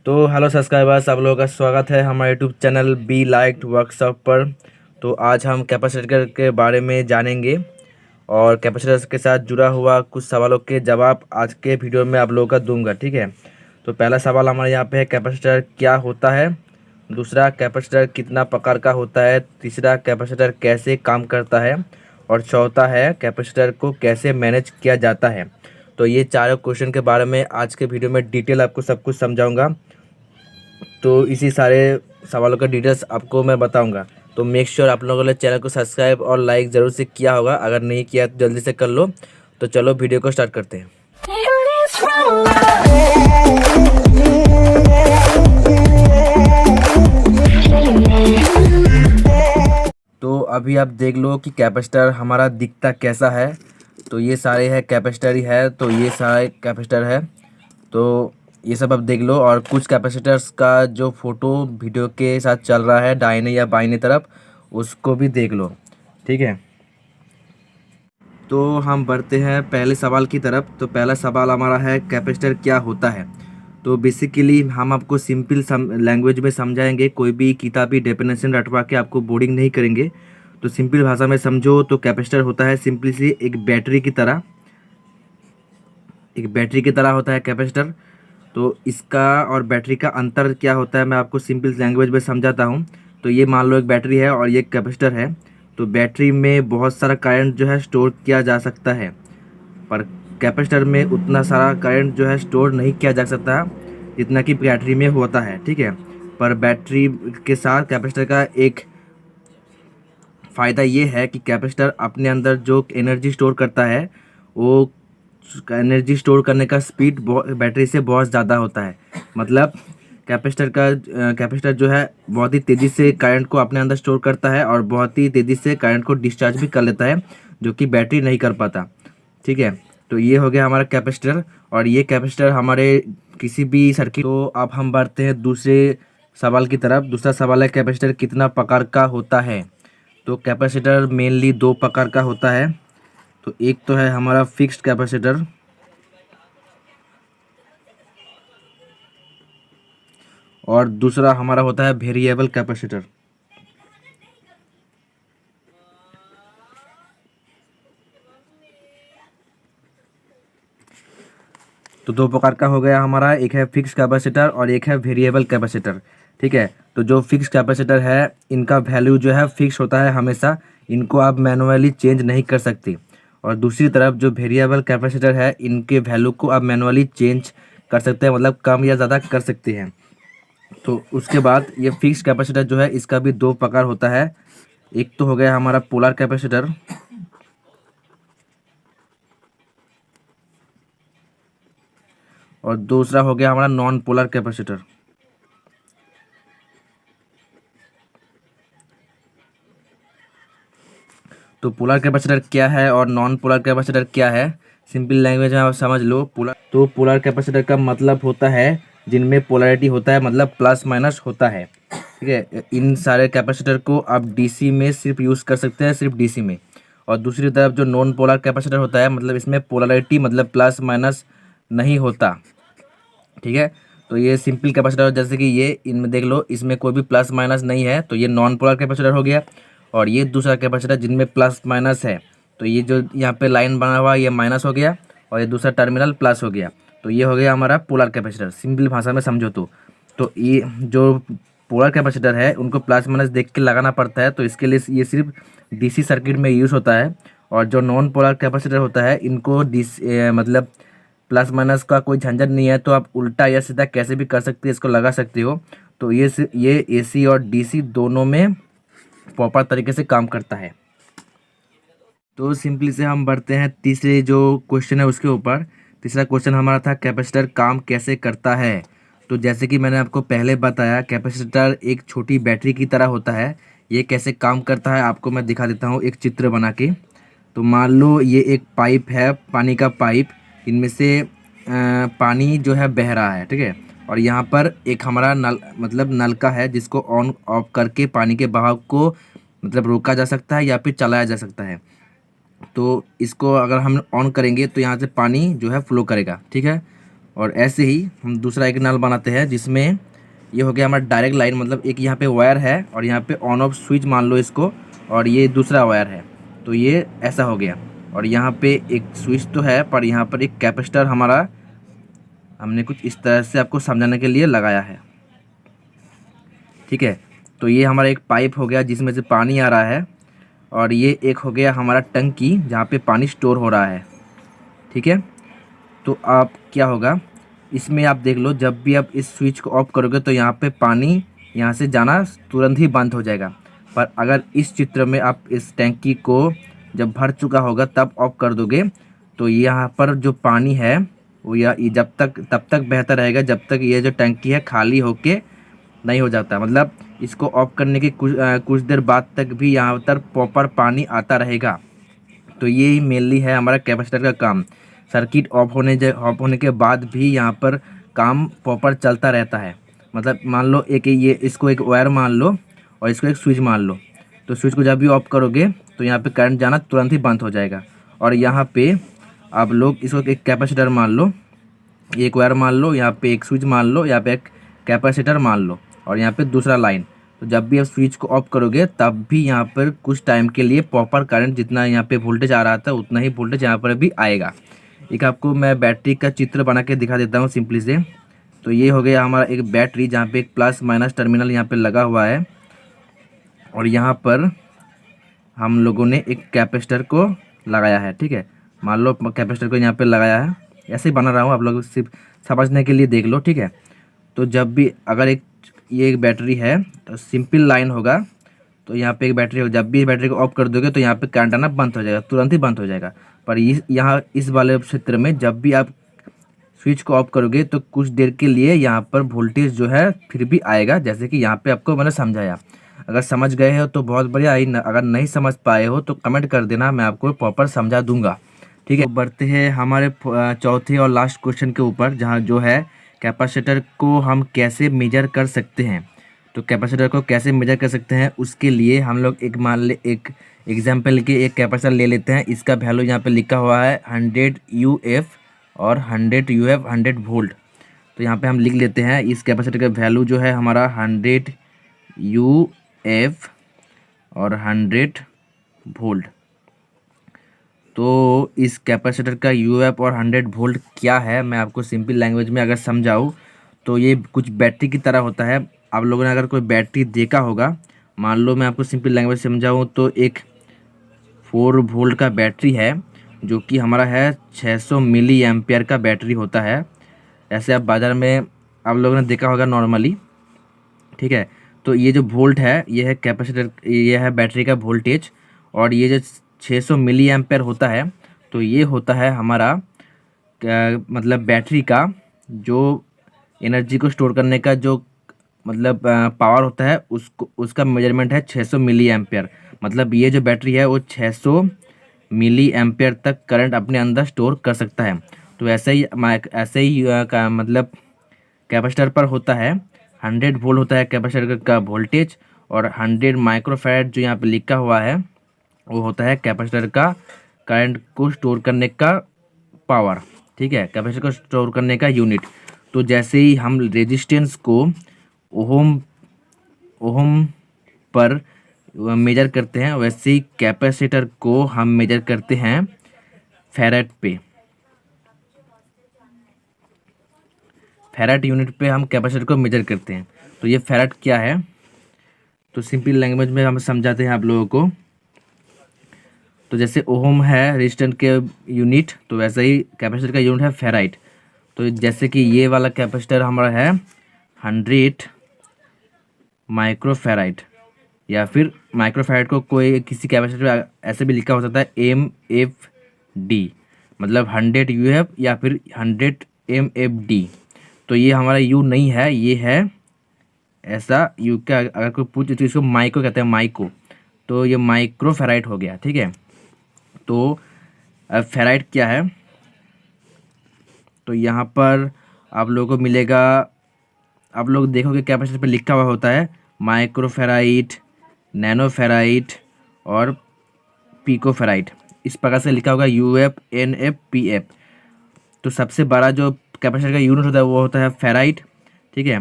तो hello subscribers, आप लोगों का स्वागत है हमारे YouTube channel be liked workshop पर। तो आज हम कैपेसिटर के बारे में जानेंगे और कैपेसिटर के साथ जुड़ा हुआ कुछ सवालों के जवाब आज के वीडियो में आप लोगों का दूंगा। ठीक है। तो पहला सवाल हमारे यहाँ पे है, कैपेसिटर क्या होता है। दूसरा, कैपेसिटर कितना प्रकार का होता है। तीसरा, कैपेसिटर कैसे काम करता है। और चौथा है, कैपेसिटर को कैसे मैनेज किया जाता है। तो ये चारों क्वेश्चन के बारे में आज के वीडियो में डिटेल आपको सब कुछ समझाऊंगा। तो इसी सारे सवालों का डिटेल्स आपको मैं बताऊंगा। तो मेक श्योर आप लोगों ने चैनल को सब्सक्राइब और लाइक ज़रूर से किया होगा, अगर नहीं किया तो जल्दी से कर लो। तो चलो वीडियो को स्टार्ट करते हैं। तो अभी आप देख लो कि कैपेसिटर हमारा दिखता कैसा है। तो ये सारे है कैपेसिटर ही है, तो ये सारे कैपेसिटर है। तो ये सब आप देख लो, और कुछ कैपेसिटर्स का जो फोटो वीडियो के साथ चल रहा है दाहिने या बाइने तरफ, उसको भी देख लो। ठीक है। तो हम बढ़ते हैं पहले सवाल की तरफ। तो पहला सवाल हमारा है, कैपेसिटर क्या होता है। तो बेसिकली हम आपको सिंपल लैंग्वेज में समझाएंगे, कोई भी किताबी डेफिनेशन रटवा के आपको बोरिंग नहीं करेंगे। तो सिंपल भाषा में समझो तो कैपेसिटर होता है सिंपली सी एक बैटरी की तरह, होता है कैपेसिटर। तो इसका और बैटरी का अंतर क्या होता है मैं आपको सिंपल लैंग्वेज में समझाता हूँ। तो ये मान लो एक बैटरी है और ये कैपेसिटर है। तो बैटरी में बहुत सारा करंट जो है स्टोर किया जा सकता है, पर कैपेसिटर में उतना सारा करंट जो है स्टोर नहीं किया जा सकता जितना कि बैटरी में होता है। ठीक है। पर बैटरी के साथ कैपेसिटर का एक फ़ायदा ये है कि कैपेसिटर अपने अंदर जो एनर्जी स्टोर करता है, वो एनर्जी स्टोर करने का स्पीड बैटरी से बहुत ज़्यादा होता है। मतलब कैपेसिटर जो है बहुत ही तेज़ी से करंट को अपने अंदर स्टोर करता है और बहुत ही तेज़ी से करंट को डिस्चार्ज भी कर लेता है, जो कि बैटरी नहीं कर पाता। ठीक है। तो ये हो गया हमारा कैपेसिटर, और ये कैपेसिटर हमारे किसी भी सर्किट। तो अब हम बढ़ते हैं दूसरे सवाल की तरफ। दूसरा सवाल है, कैपेसिटर कितना प्रकार का होता है। तो कैपेसिटर मेनली दो प्रकार का होता है। तो एक तो है हमारा फिक्स्ड कैपेसिटर, और दूसरा हमारा होता है वेरिएबल कैपेसिटर। तो दो प्रकार का हो गया हमारा, एक है फिक्स कैपेसिटर और एक है वेरिएबल कैपेसिटर। ठीक है। तो जो फिक्स कैपेसिटर है, इनका वैल्यू जो है फिक्स होता है हमेशा, इनको आप मैनुअली चेंज नहीं कर सकते। और दूसरी तरफ जो वेरिएबल कैपेसिटर है, इनके वैल्यू को आप मैनुअली चेंज कर सकते हैं, मतलब कम या ज़्यादा कर सकते हैं। तो उसके बाद ये फिक्स कैपेसिटर जो है, इसका भी दो प्रकार होता है। एक तो हो गया हमारा पोलर कैपेसिटर, और दूसरा हो गया हमारा नॉन पोलर कैपेसिटर। तो पोलर कैपेसिटर क्या है और नॉन पोलर कैपेसिटर क्या है, सिंपल लैंग्वेज में आप समझ लो। पोलर कैपेसिटर का मतलब होता है जिनमें पोलैरिटी होता है, मतलब प्लस माइनस होता है। ठीक है। इन सारे कैपेसिटर को आप डीसी में सिर्फ यूज़ कर सकते हैं, सिर्फ डीसी में। और दूसरी तरफ जो नॉन पोलर कैपेसिटर होता है, मतलब इसमें पोलैरिटी मतलब प्लस माइनस नहीं होता। ठीक है। तो ये सिंपल कैपेसिटर, जैसे कि ये इनमें देख लो, इसमें कोई भी प्लस माइनस नहीं है, तो ये नॉन पोलर कैपेसिटर हो गया। और ये दूसरा कैपेसिटर जिनमें प्लस माइनस है, तो ये जो यहाँ पे लाइन बना हुआ ये माइनस हो गया, और ये दूसरा टर्मिनल प्लस हो गया। तो ये हो गया हमारा पोलर कैपेसिटर, सिंपल भाषा में समझो तो ये जो पोलर कैपेसिटर है, उनको प्लस माइनस देख के लगाना पड़ता है, तो इसके लिए ये सिर्फ डीसी सर्किट में यूज़ होता है। और जो नॉन पोलर कैपेसिटर होता है, इनको मतलब प्लस माइनस का कोई झंझट नहीं है, तो आप उल्टा या सीधा कैसे भी कर सकते हैं, इसको लगा सकते हो। तो ये एसी और डीसी दोनों में प्रॉपर तरीके से काम करता है। तो सिंपली से हम बढ़ते हैं तीसरे जो क्वेश्चन है उसके ऊपर। तीसरा क्वेश्चन हमारा था, कैपेसिटर काम कैसे करता है। तो जैसे कि मैंने आपको पहले बताया, कैपेसिटर एक छोटी बैटरी की तरह होता है। ये कैसे काम करता है आपको मैं दिखा देता हूँ एक चित्र बना के। तो मान लो ये एक पाइप है, पानी का पाइप, इनमें से पानी जो है बह रहा है। ठीक है। और यहाँ पर एक हमारा नल, मतलब नलका है, जिसको ऑन ऑफ करके पानी के बहाव को मतलब रोका जा सकता है या फिर चलाया जा सकता है। तो इसको अगर हम ऑन करेंगे तो यहाँ से पानी जो है फ्लो करेगा। ठीक है। और ऐसे ही हम दूसरा एक नल बनाते हैं जिसमें ये हो गया हमारा डायरेक्ट लाइन, मतलब एक यहाँ पे वायर है और यहाँ पे ऑन ऑफ स्विच मान लो इसको, और ये दूसरा वायर है, तो ये ऐसा हो गया। और यहाँ पे एक स्विच तो है पर यहाँ पर एक कैपेसिटर हमारा हमने कुछ इस तरह से आपको समझाने के लिए लगाया है, ठीक है। तो ये हमारा एक पाइप हो गया जिसमें से पानी आ रहा है, और ये एक हो गया हमारा टंकी जहाँ पे पानी स्टोर हो रहा है, ठीक है। तो आप क्या होगा इसमें आप देख लो, जब भी आप इस स्विच को ऑफ करोगे तो यहाँ पे पानी यहाँ से जाना तुरंत ही बंद हो जाएगा। पर अगर इस चित्र में आप इस टैंकी को जब भर चुका होगा तब ऑफ कर दोगे तो यहाँ पर जो पानी है वो जब तक तब तक बेहतर रहेगा जब तक ये जो टैंकी है खाली होके नहीं हो जाता। मतलब इसको ऑफ करने के कुछ देर बाद तक भी यहाँ पर प्रॉपर पानी आता रहेगा। तो ये ही मेनली है हमारा कैपेसिटर का काम। सर्किट ऑफ होने के बाद भी यहाँ पर काम प्रॉपर चलता रहता है। मतलब मान लो इसको एक वायर मान लो और इसको एक स्विच मान लो, तो स्विच को जब भी ऑफ करोगे तो यहाँ पे करंट जाना तुरंत ही बंद हो जाएगा। और यहाँ पे आप लोग इसको एक कैपेसिटर मान लो, एक वायर मान लो, यहाँ पे एक स्विच मान लो, यहाँ पे एक कैपेसिटर मान लो, और यहाँ पे दूसरा लाइन। तो जब भी आप स्विच को ऑफ करोगे तब भी यहाँ पर कुछ टाइम के लिए प्रॉपर करंट जितना यहाँ पे वोल्टेज आ रहा था उतना ही वोल्टेज यहाँ पर भी आएगा। एक आपको मैं बैटरी का चित्र बना के दिखा देता हूँ सिंपली से। तो ये हो गया हमारा एक बैटरी जहाँ पे एक प्लस माइनस टर्मिनल यहाँ पे लगा हुआ है, और यहाँ पर हम लोगों ने एक कैपेसिटर को लगाया है, ठीक है। मान लो कैपेसिटर को यहाँ पे लगाया है, ऐसे ही बना रहा हूँ, आप लोग सिर्फ समझने के लिए देख लो, ठीक है। तो जब भी अगर ये एक बैटरी है तो सिंपल लाइन होगा, तो यहाँ पे एक बैटरी होगा, जब भी इस बैटरी को ऑफ कर दोगे तो यहाँ पे करंट आना बंद हो जाएगा, तुरंत ही बंद हो जाएगा। पर यहाँ इस वाले क्षेत्र में जब भी आप स्विच को ऑफ करोगे तो कुछ देर के लिए यहाँ पर वोल्टेज जो है फिर भी आएगा, जैसे कि यहाँ पे आपको मैंने समझाया। अगर समझ गए हो तो बहुत बढ़िया, अगर नहीं समझ पाए हो तो कमेंट कर देना, मैं आपको प्रॉपर समझा दूंगा, ठीक है। तो बढ़ते हैं हमारे चौथे और लास्ट क्वेश्चन के ऊपर, जहाँ जो है कैपेसिटर को हम कैसे मेजर कर सकते हैं। तो कैपेसिटर को कैसे मेजर कर सकते हैं उसके लिए हम लोग एक एग्जाम्पल के एक कैपेसिटर ले लेते हैं। इसका वैल्यू यहाँ पे लिखा हुआ है 100 UF और 100 UF 100 वोल्ट। तो यहाँ पे हम लिख लेते हैं इस कैपेसिटर का वैल्यू जो है हमारा 100 UF और 100 वोल्ट। तो इस कैपेसिटर का UF और 100 वोल्ट क्या है, मैं आपको सिंपल लैंग्वेज में अगर समझाऊँ तो ये कुछ बैटरी की तरह होता है। आप लोगों ने अगर कोई बैटरी देखा होगा, मान लो मैं आपको सिंपल लैंग्वेज समझाऊँ तो एक 4 वोल्ट का बैटरी है जो कि हमारा है 600 मिली एम्पियर का बैटरी होता है। ऐसे आप बाज़ार में आप लोगों ने देखा होगा नॉर्मली, ठीक है। तो ये जो वोल्ट है ये है कैपेसिटर, ये है बैटरी का वोल्टेज, और ये जो 600 मिली एम्पियर होता है तो ये होता है हमारा मतलब बैटरी का जो एनर्जी को स्टोर करने का जो मतलब पावर होता है, उसका मेजरमेंट है 600 मिली एम्पियर। मतलब ये जो बैटरी है वो 600 मिली एम्पियर तक करंट अपने अंदर स्टोर कर सकता है। तो ऐसे ही का मतलब कैपेसिटर पर होता है 100 वोल्ट होता है कैपेसिटर का वोल्टेज, और 100 माइक्रोफैराड जो यहाँ पे लिखा हुआ है वो होता है कैपेसिटर का करंट को स्टोर करने का पावर, ठीक है, कैपेसिटर को स्टोर करने का यूनिट। तो जैसे ही हम रेजिस्टेंस को ओहम पर मेजर करते हैं वैसे ही कैपेसिटर को हम मेजर करते हैं फैराड पे। फैराड यूनिट पे हम कैपेसिटर को मेजर करते हैं। तो ये फैराड क्या है, तो सिंपल लैंग्वेज में हम समझाते हैं आप लोगों को। तो जैसे ओहम है रेजिस्टेंस के यूनिट, तो वैसे ही कैपेसिटर का यूनिट है फैराड। तो जैसे कि ये वाला कैपेसिटर हमारा है 100 माइक्रोफैराड, या फिर माइक्रोफैराड को कोई किसी कैपेसिटर पे ऐसे भी लिखा हो सकता है MFD, मतलब 100 UF या फिर 100 MFD। तो ये हमारा यू नहीं है, ये है ऐसा यू का, अगर कोई पूछे तो इसको माइक्रो कहते हैं, माइक्रो। तो ये माइक्रोफैराड हो गया, ठीक है। तो फैराड क्या है, तो यहाँ पर आप लोगों को मिलेगा, आप लोग देखोगे कैपेसिटर पे लिखा हुआ होता है माइक्रोफैराड, नैनोफैराड और पिकोफैराड, इस प्रकार से लिखा होगा UF NF PF। तो सबसे बड़ा जो कैपेसिटर का यूनिट होता है वो होता है फेराइट, ठीक है।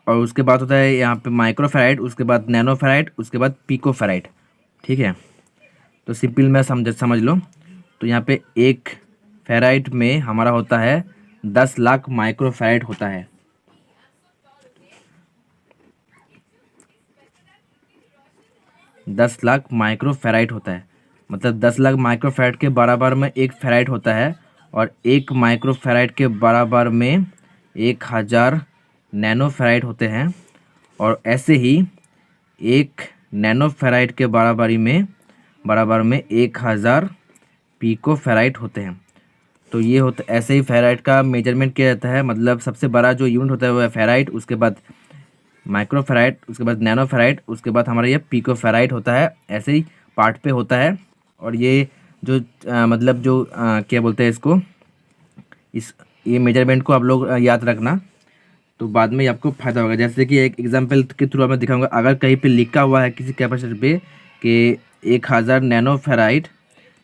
और उसके बाद होता है यहाँ पे माइक्रो फेराइट, उसके बाद नैनो फेराइट, उसके बाद पिको फेराइट, ठीक है। तो सिंपल में समझ लो। तो यहाँ पे एक फेराइट में हमारा होता है 10 लाख माइक्रो फेराइट होता है। दस लाख माइक्रो फेराइट होता है, मतलब 10 लाख माइक्रो फेराइट के बराबर में एक फेराइट होता है, और एक माइक्रो फेराइट के बराबर में 1000 नैनो फेराइट होते हैं, और ऐसे ही एक नैनो फेराइट के बराबर में 1000 पिको फेराइट होते हैं। तो ये होता, ऐसे ही फेराइट का मेजरमेंट किया जाता है, मतलब सबसे बड़ा जो यूनिट होता है वो है फेराइट, उसके बाद माइक्रो फेराइट, उसके बाद नैनो फेराइट, उसके बाद हमारा ये पिको फेराइट होता है। ऐसे ही पार्ट पे होता है। और ये जो मतलब जो क्या बोलते हैं इसको, ये मेजरमेंट को आप लोग याद रखना, तो बाद में आपको फायदा होगा। जैसे कि एक एग्जांपल के थ्रू मैं दिखाऊंगा। अगर कहीं पे लिखा हुआ है किसी कैपेसिटर पे कि 1000 नैनो फेराइट,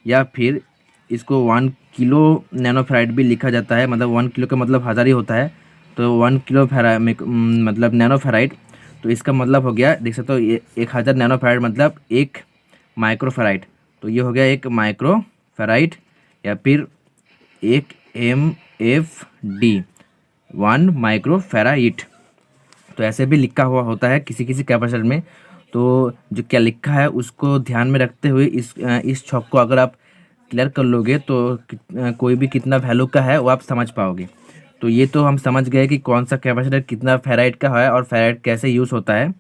या फिर इसको 1 किलो नैनो फेराइट भी लिखा जाता है, मतलब 1 किलो का मतलब 1000 ही होता है, तो 1 किलो मतलब नैनो फेराइट, तो इसका मतलब हो गया, देख सकते हो, ये 1000 नैनो फेराइट मतलब एक माइक्रो फेराइट। तो ये हो गया एक माइक्रो फेराइट, या फिर एक MFD 1 माइक्रो फेराइट। तो ऐसे भी लिखा हुआ होता है किसी किसी कैपेसिटर में। तो जो क्या लिखा है उसको ध्यान में रखते हुए इस छक को अगर आप क्लियर कर लोगे तो कोई भी कितना वैल्यू का है वो आप समझ पाओगे। तो ये तो हम समझ गए कि कौन सा कैपेसिटर कितना फेराइट का है और फेराइट कैसे यूज़ होता है।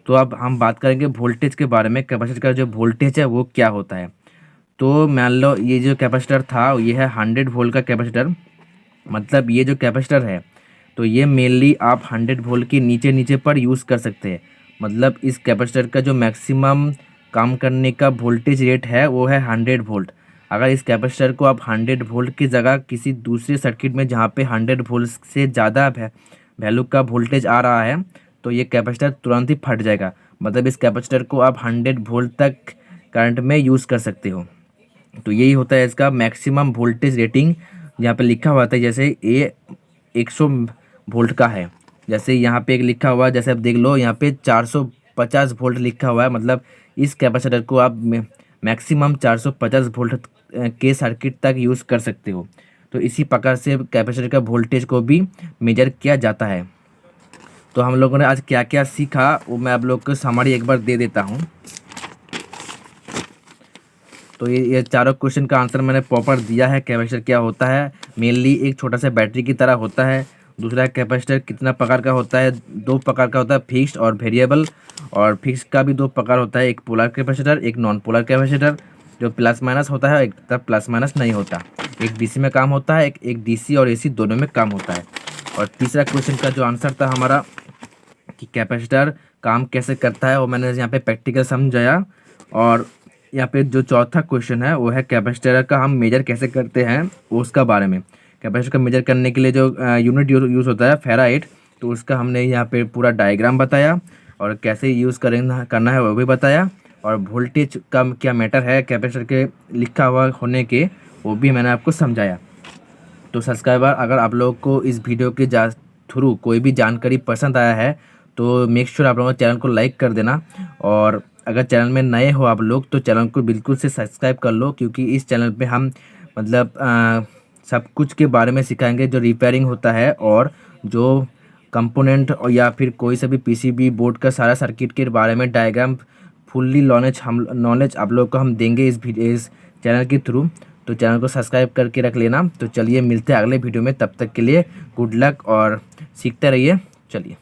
तो अब हम बात करेंगे वोल्टेज के बारे में, कैपेसिटर का जो वोल्टेज है वो क्या होता है। तो मान लो ये जो कैपेसिटर था ये है 100 वोल्ट का कैपेसिटर, मतलब ये जो कैपेसिटर है तो ये मेनली आप 100 वोल्ट के नीचे नीचे पर यूज़ कर सकते हैं। मतलब इस कैपेसिटर का जो मैक्सिमम काम करने का वोल्टेज रेट है वो है 100 वोल्ट। अगर इस कैपेसिटर को आप 100 वोल्ट की जगह किसी दूसरे सर्किट में जहाँ पे 100 वोल्ट से ज़्यादा वैल्यू का वोल्टेज आ रहा है तो ये कैपेसिटर तुरंत ही फट जाएगा। मतलब इस कैपेसिटर को आप 100 वोल्ट तक करंट में यूज़ कर सकते हो। तो यही होता है इसका मैक्सिमम वोल्टेज रेटिंग। यहाँ पे लिखा हुआ था जैसे ये 100 वोल्ट का है, जैसे यहाँ पे एक लिखा हुआ है, जैसे आप देख लो यहाँ पे 450 वोल्ट लिखा हुआ है, मतलब इस कैपेसिटर को आप मैक्सिमम 450 वोल्ट के सर्किट तक यूज़ कर सकते हो। तो इसी प्रकार से कैपेसिटर का वोल्टेज को भी मेजर किया जाता है। तो हम लोगों ने आज क्या क्या सीखा वो मैं आप लोग को समरी एक बार दे देता हूँ। तो ये चारों क्वेश्चन का आंसर मैंने प्रॉपर दिया है। कैपेसिटर क्या होता है, मेनली एक छोटा सा बैटरी की तरह होता है। दूसरा कैपेसिटर कितना प्रकार का होता है, 2 प्रकार का होता है, फिक्स्ड और वेरिएबल। और फिक्स का भी 2 प्रकार होता है, एक पोलर कैपेसिटर, एक नॉन पोलर कैपेसिटर, जो प्लस माइनस होता है, एक तब प्लस माइनस नहीं होता। एक डीसी में काम होता है, एक डीसी और एसी दोनों में काम होता है। और तीसरा क्वेश्चन का जो आंसर था हमारा कि कैपेसिटर काम कैसे करता है वो मैंने यहाँ पे प्रैक्टिकल समझाया। और यहाँ पे जो चौथा क्वेश्चन है वो है कैपेसिटर का हम मेजर कैसे करते हैं उसका बारे में। कैपेसिटर का मेजर करने के लिए जो यूनिट यूज़ होता है फेराइट, तो उसका हमने यहाँ पे पूरा डायग्राम बताया और कैसे यूज़ करना है वो भी बताया। और वोल्टेज का क्या मैटर है कैपेसिटर के लिखा हुआ होने के वो भी मैंने आपको समझाया। तो सब्सक्राइबर, अगर आप लोग को इस वीडियो के थ्रू कोई भी जानकारी पसंद आया है तो मेक श्योर आप लोगों चैनल को लाइक कर देना। और अगर चैनल में नए हो आप लोग तो चैनल को बिल्कुल से सब्सक्राइब कर लो, क्योंकि इस चैनल पे हम मतलब सब कुछ के बारे में सिखाएंगे जो रिपेयरिंग होता है और जो कंपोनेंट और या फिर कोई सा भी पीसीबी बोर्ड का सारा सर्किट के बारे में डायग्राम फुल्ली नॉलेज आप लोग को हम देंगे इस चैनल के थ्रू। तो चैनल को सब्सक्राइब करके रख लेना। तो चलिए मिलते हैं अगले वीडियो में, तब तक के लिए गुड लक और सीखते रहिए। चलिए।